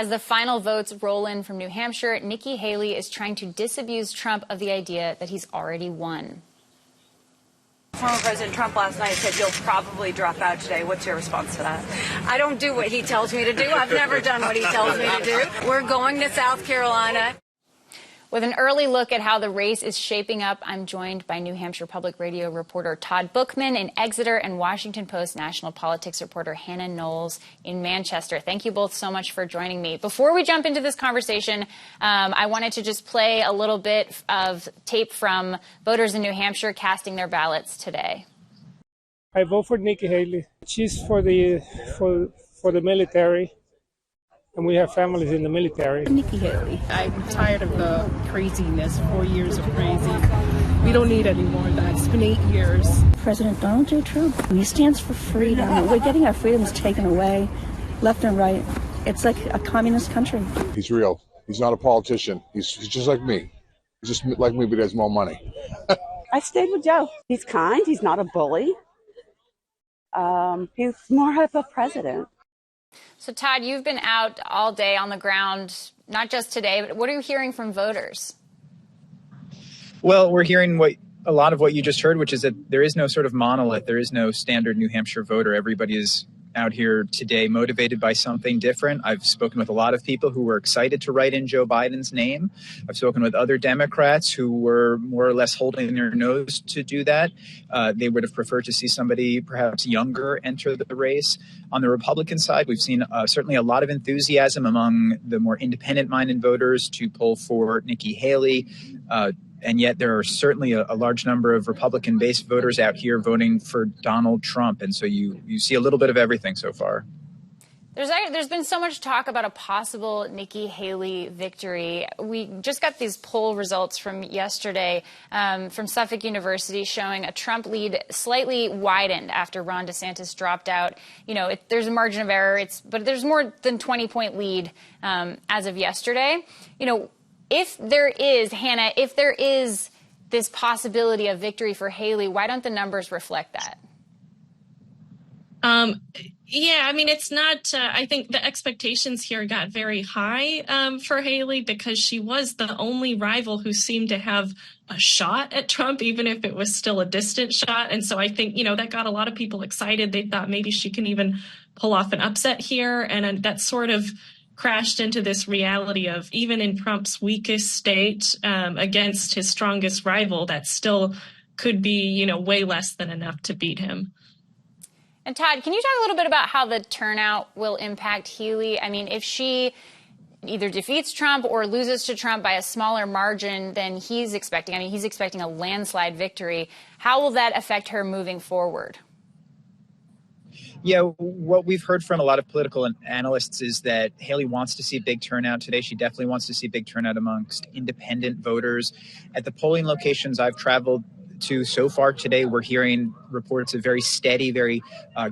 As the final votes roll in from New Hampshire, Nikki Haley is trying to disabuse Trump of the idea that he's already won. Former President Trump last night said you'll probably drop out today. What's your response to that? I don't do what he tells me to do. I've never done what he tells me to do. We're going to South Carolina. With an early look at how the race is shaping up, I'm joined by New Hampshire Public Radio reporter Todd Bookman in Exeter and Washington Post national politics reporter Hannah Knowles in Manchester. Thank you both so much for joining me. Before we jump into this conversation, I wanted to just play a little bit of tape from voters in New Hampshire casting their ballots today. I vote for Nikki Haley. She's for the military. And we have families in the military. Nikki Haley. I'm tired of the craziness, 4 years of crazy. We don't need any more of that. It's been 8 years. President Donald J. Trump, he stands for freedom. We're getting our freedoms taken away, left and right. It's like a communist country. He's real. He's not a politician. He's just like me. He's just like me, but he has more money. I stayed with Joe. He's kind. He's not a bully. He's more of a president. So, Todd, you've been out all day on the ground, not just today, but what are you hearing from voters? Well, we're hearing a lot of what you just heard, which is that there is no sort of monolith. There is no standard New Hampshire voter. Everybody is out here today motivated by something different. I've spoken with a lot of people who were excited to write in Joe Biden's name. I've spoken with other Democrats who were more or less holding their nose to do that. They would have preferred to see somebody perhaps younger enter the race. On the Republican side, we've seen certainly a lot of enthusiasm among the more independent-minded voters to pull for Nikki Haley. And yet there are certainly a large number of Republican-based voters out here voting for Donald Trump. And so you see a little bit of everything so far. There's been so much talk about a possible Nikki Haley victory. We just got these poll results from yesterday from Suffolk University showing a Trump lead slightly widened after Ron DeSantis dropped out. You know, there's a margin of error, but there's more than 20-point lead as of yesterday. You know, if there is this possibility of victory for Haley, why don't the numbers reflect that? Yeah, I mean, it's not, I think the expectations here got very high for Haley because she was the only rival who seemed to have a shot at Trump, even if it was still a distant shot. And so I think, you know, that got a lot of people excited. They thought maybe she can even pull off an upset here. And that sort of crashed into this reality of even in Trump's weakest state against his strongest rival, that still could be, you know, way less than enough to beat him. And Todd, can you talk a little bit about how the turnout will impact Haley? I mean, if she either defeats Trump or loses to Trump by a smaller margin than he's expecting, I mean, he's expecting a landslide victory, how will that affect her moving forward? Yeah, what we've heard from a lot of political analysts is that Haley wants to see big turnout today. She definitely wants to see big turnout amongst independent voters. At the polling locations I've traveled to so far today, we're hearing reports of very steady, very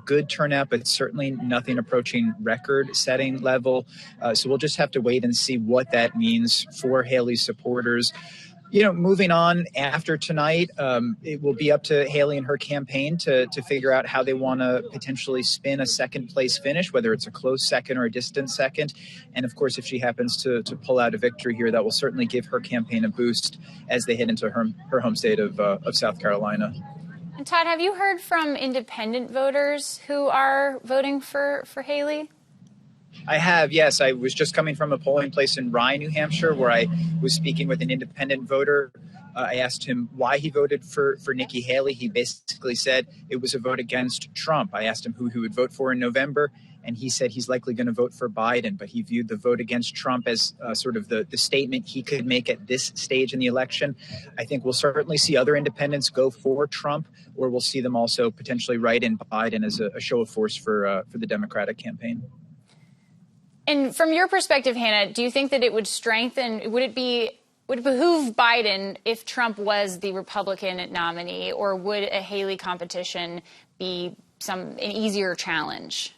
good turnout, but certainly nothing approaching record-setting level. So we'll just have to wait and see what that means for Haley's supporters. You know, moving on after tonight, it will be up to Haley and her campaign to figure out how they want to potentially spin a second place finish, whether it's a close second or a distant second. And of course, if she happens to pull out a victory here, that will certainly give her campaign a boost as they head into her home state of South Carolina. And Todd, have you heard from independent voters who are voting for Haley? I have, yes. I was just coming from a polling place in Rye, New Hampshire, where I was speaking with an independent voter. I asked him why he voted for Nikki Haley. He basically said it was a vote against Trump. I asked him who he would vote for in November, and he said he's likely going to vote for Biden, but he viewed the vote against Trump as sort of the statement he could make at this stage in the election. I think we'll certainly see other independents go for Trump, or we'll see them also potentially write in Biden as a show of force for the Democratic campaign. And from your perspective, Hannah, do you think that it would strengthen, would it behoove Biden if Trump was the Republican nominee, or would a Haley competition be an easier challenge?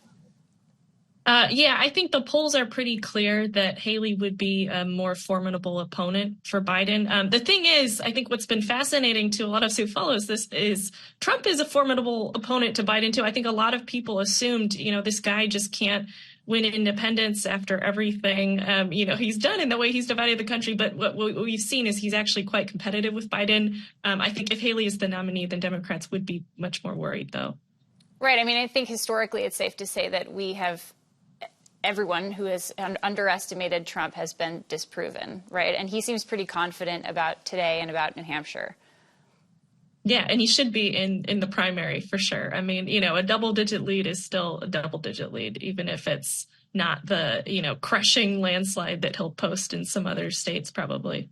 Yeah, I think the polls are pretty clear that Haley would be a more formidable opponent for Biden. The thing is, I think what's been fascinating to a lot of us who follows this is Trump is a formidable opponent to Biden, too. I think a lot of people assumed, you know, this guy just can't win independence after everything, he's done in the way he's divided the country. But what we've seen is he's actually quite competitive with Biden. I think if Haley is the nominee, then Democrats would be much more worried, though. Right. I mean, I think historically it's safe to say that everyone who has underestimated Trump has been disproven, right? And he seems pretty confident about today and about New Hampshire. Yeah, and he should be in the primary for sure. I mean, a double-digit lead is still a double-digit lead, even if it's not the, crushing landslide that he'll post in some other states probably.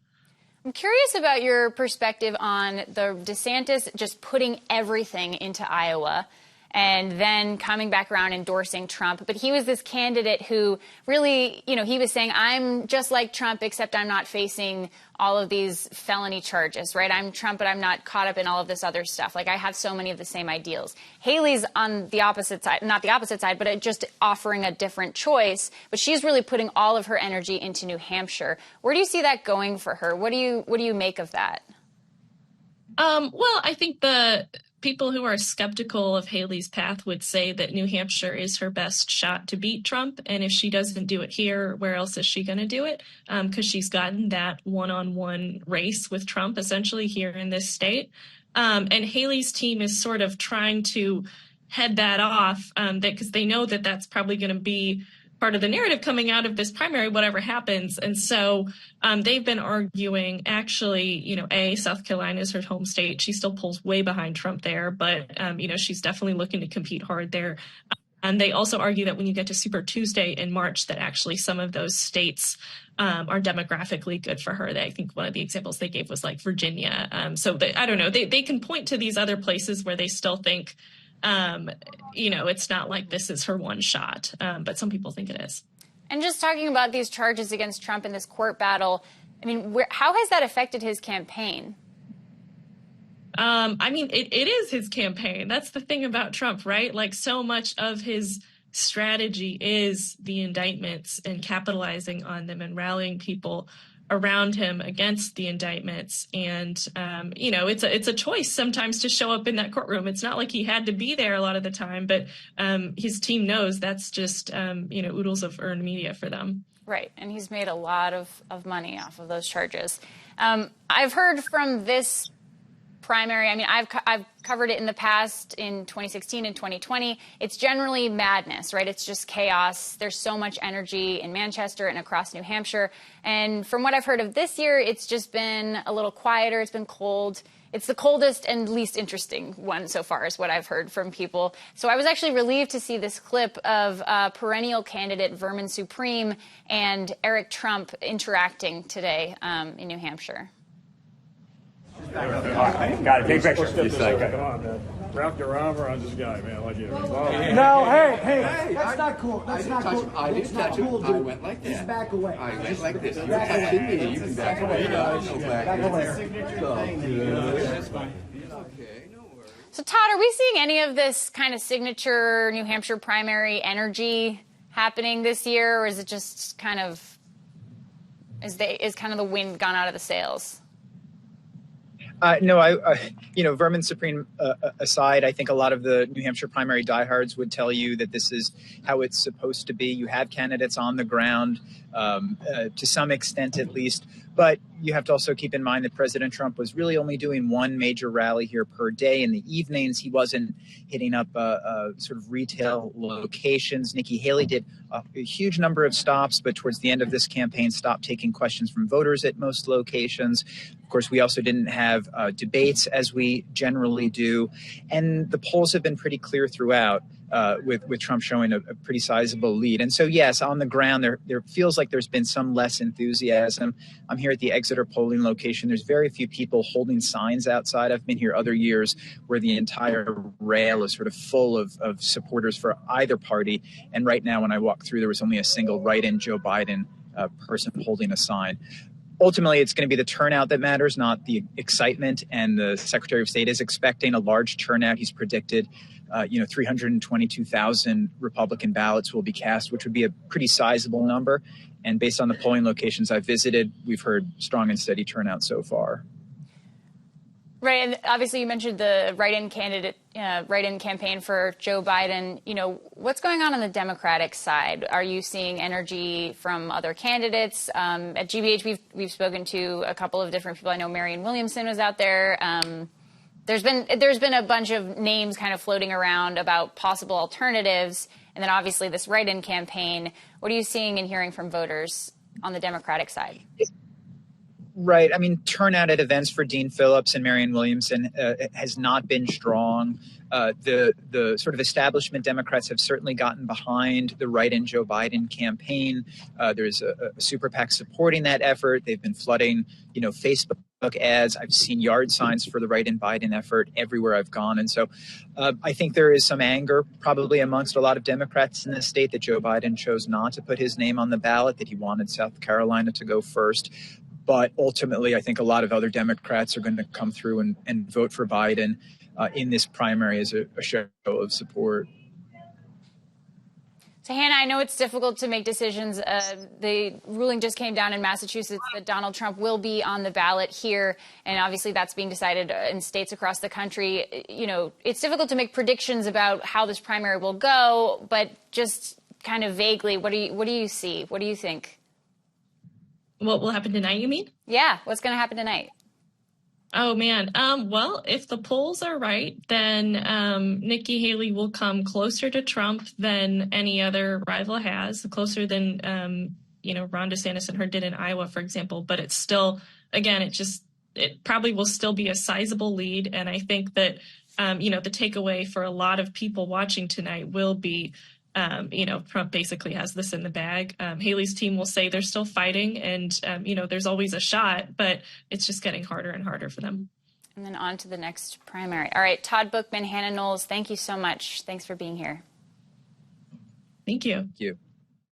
I'm curious about your perspective on the DeSantis just putting everything into Iowa and then coming back around endorsing Trump. But he was this candidate who really, he was saying, I'm just like Trump, except I'm not facing all of these felony charges, right? I'm Trump, but I'm not caught up in all of this other stuff. Like, I have so many of the same ideals. Haley's on the opposite side, not the opposite side, but just offering a different choice. But she's really putting all of her energy into New Hampshire. Where do you see that going for her? What do you make of that? Well, I think the people who are skeptical of Haley's path would say that New Hampshire is her best shot to beat Trump. And if she doesn't do it here, where else is she going to do it? Because she's gotten that one-on-one race with Trump essentially here in this state. And Haley's team is sort of trying to head that off because they know that that's probably going to be part of the narrative coming out of this primary, whatever happens. And so they've been arguing, actually, South Carolina is her home state. She still pulls way behind Trump there, but, she's definitely looking to compete hard there. And they also argue that when you get to Super Tuesday in March, that actually some of those states are demographically good for her. I think one of the examples they gave was like Virginia. I don't know. They can point to these other places where they still think, it's not like this is her one shot, but some people think it is. And just talking about these charges against Trump in this court battle, I mean, how has that affected his campaign? It is his campaign. That's the thing about Trump, right? Like, so much of his strategy is the indictments and capitalizing on them and rallying people around him against the indictments. And, it's a choice sometimes to show up in that courtroom. It's not like he had to be there a lot of the time, but his team knows that's just, oodles of earned media for them. Right. And he's made a lot of money off of those charges. I've heard from this primary. I mean, I've covered it in the past in 2016 and 2020. It's generally madness, right? It's just chaos. There's so much energy in Manchester and across New Hampshire. And from what I've heard of this year, it's just been a little quieter. It's been cold. It's the coldest and least interesting one so far is what I've heard from people. So I was actually relieved to see this clip of perennial candidate Vermin Supreme and Eric Trump interacting today in New Hampshire. Got it. Big picture. Come on, man. Wrap your arm around this guy, man, like you. No, hey, that's not cool. That's not cool. I didn't touch him. I went like that. Just back away. I went like this. You're touching me. You can back away. Back away. So, Todd, are we seeing any of this kind of signature New Hampshire primary energy happening this year, or is it just kind of is kind of the wind gone out of the sails? No, Vermin Supreme aside, I think a lot of the New Hampshire primary diehards would tell you that this is how it's supposed to be. You have candidates on the ground, to some extent at least. But you have to also keep in mind that President Trump was really only doing one major rally here per day. In the evenings, he wasn't hitting up sort of retail locations. Nikki Haley did a huge number of stops, but towards the end of this campaign, stopped taking questions from voters at most locations. Of course, we also didn't have debates as we generally do. And the polls have been pretty clear throughout, with Trump showing a pretty sizable lead. And so, yes, on the ground, there feels like there's been some less enthusiasm. I'm here at the Exeter polling location. There's very few people holding signs outside. I've been here other years where the entire rail is sort of full of supporters for either party. And right now, when I walked through, there was only a single write-in Joe Biden person holding a sign. Ultimately, it's going to be the turnout that matters, not the excitement. And the Secretary of State is expecting a large turnout. He's predicted, 322,000 Republican ballots will be cast, which would be a pretty sizable number. And based on the polling locations I've visited, we've heard strong and steady turnout so far. Right, and obviously you mentioned the write-in campaign for Joe Biden. You know, what's going on the Democratic side? Are you seeing energy from other candidates? At GBH, we've spoken to a couple of different people. I know Marianne Williamson was out there. There's been a bunch of names kind of floating around about possible alternatives, and then obviously this write-in campaign. What are you seeing and hearing from voters on the Democratic side? Right. I mean, turnout at events for Dean Phillips and Marianne Williamson has not been strong. The sort of establishment Democrats have certainly gotten behind the write-in Joe Biden campaign. There's a super PAC supporting that effort. They've been flooding, Facebook ads. I've seen yard signs for the write-in Biden effort everywhere I've gone. And so I think there is some anger probably amongst a lot of Democrats in the state that Joe Biden chose not to put his name on the ballot, that he wanted South Carolina to go first. But ultimately, I think a lot of other Democrats are going to come through and vote for Biden in this primary as a show of support. So, Hannah, I know it's difficult to make decisions. The ruling just came down in Massachusetts that Donald Trump will be on the ballot here. And obviously that's being decided in states across the country. It's difficult to make predictions about how this primary will go. But just kind of vaguely, what do you see? What do you think? What will happen tonight, you mean? Yeah, what's going to happen tonight? Oh, man. Well, if the polls are right, then Nikki Haley will come closer to Trump than any other rival has, closer than, Ron DeSantis and her did in Iowa, for example. But it's still, again, it probably will still be a sizable lead. And I think that, the takeaway for a lot of people watching tonight will be, Trump basically has this in the bag. Haley's team will say they're still fighting and, there's always a shot, but it's just getting harder and harder for them. And then on to the next primary. All right, Todd Bookman, Hannah Knowles, thank you so much. Thanks for being here. Thank you. Thank you.